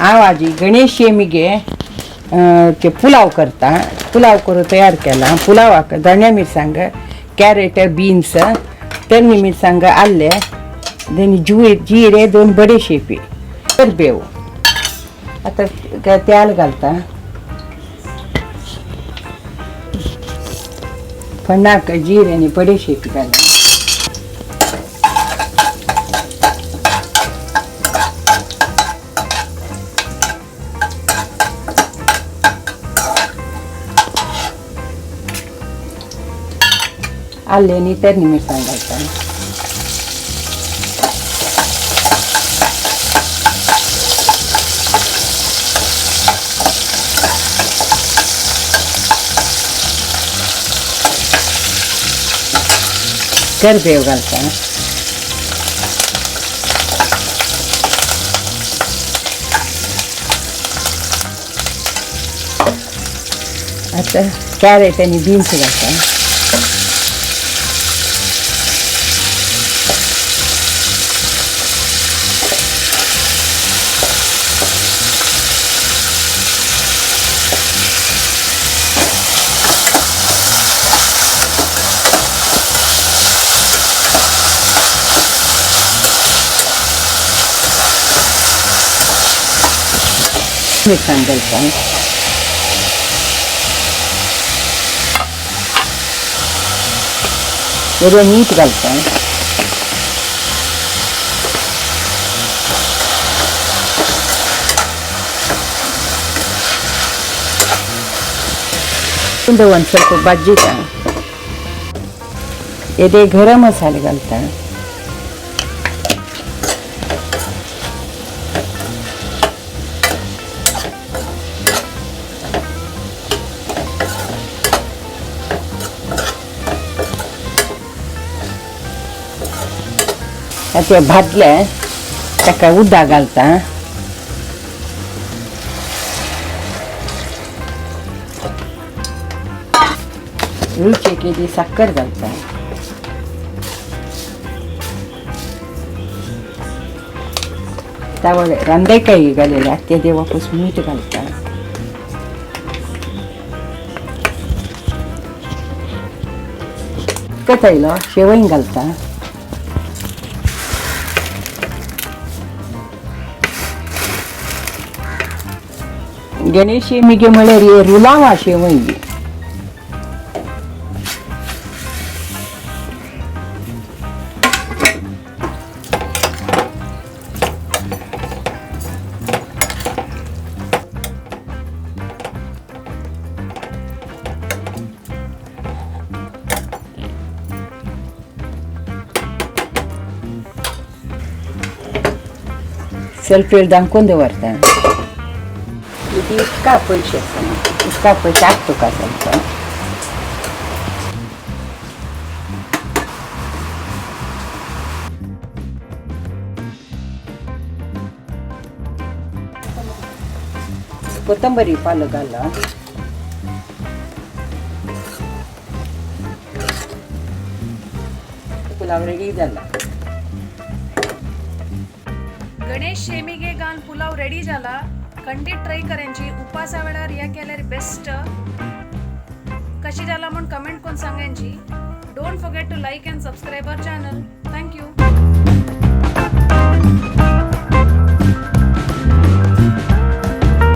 हांव आजी गणेश शेमिगे ते पुलाव करता. पुलाव करून तयार केला. पुलावाक धण्या मिरसांग, कॅरेट, बीन्स, तळणी मिरसांग, आले, जिरे, 2 बडेशेपी, करबेव. आता तेल घालता. फणाक जिरे आणि बडेशेपी घालता. आले आणि तळणी मिरसांग घालता. करबेव घालता. आता कॅरेट आणि बीन्स घालता. मिरसांग घालता. मीठ घालता. ಒಂದು ಸ್ವಲ್ಪ ಬಜ್ಜಿತ ಎದೆ ಗರಂ ಮಸಾಲೆ घालता. ते भाजले ताका उदक घालता. रुचीक इल्ली साखर घालता. त्यावर रांदेकाई घालेल्या ते वापस मीठ घालता. कथायलो शेवईन घालता. गणेश शेमिगे म्हळ्यार रुलावा शेवई. ಸ್ವಲ್ಪ ದಾಂಕೊಂಡು ಬರ್ತಾ. ಇದು ಇಸ್ಕಾಪುಷ ಹಾಕ್ತುಕ ಸ್ವಲ್ಪ. ಕೊತ್ತಂಬರಿ ಪಾಲುಗಲ್ಲ. पुलाव रेडी झाला. गणेश शेमिगे गान पुलाव रेडी झाला. खंडीत ट्राय करायची. उपासा वेळार या केल्यार बेस्ट. कशी झाला म्हणून कमेंट करून सांगायची. Don't forget to like and subscribe our channel. Thank you.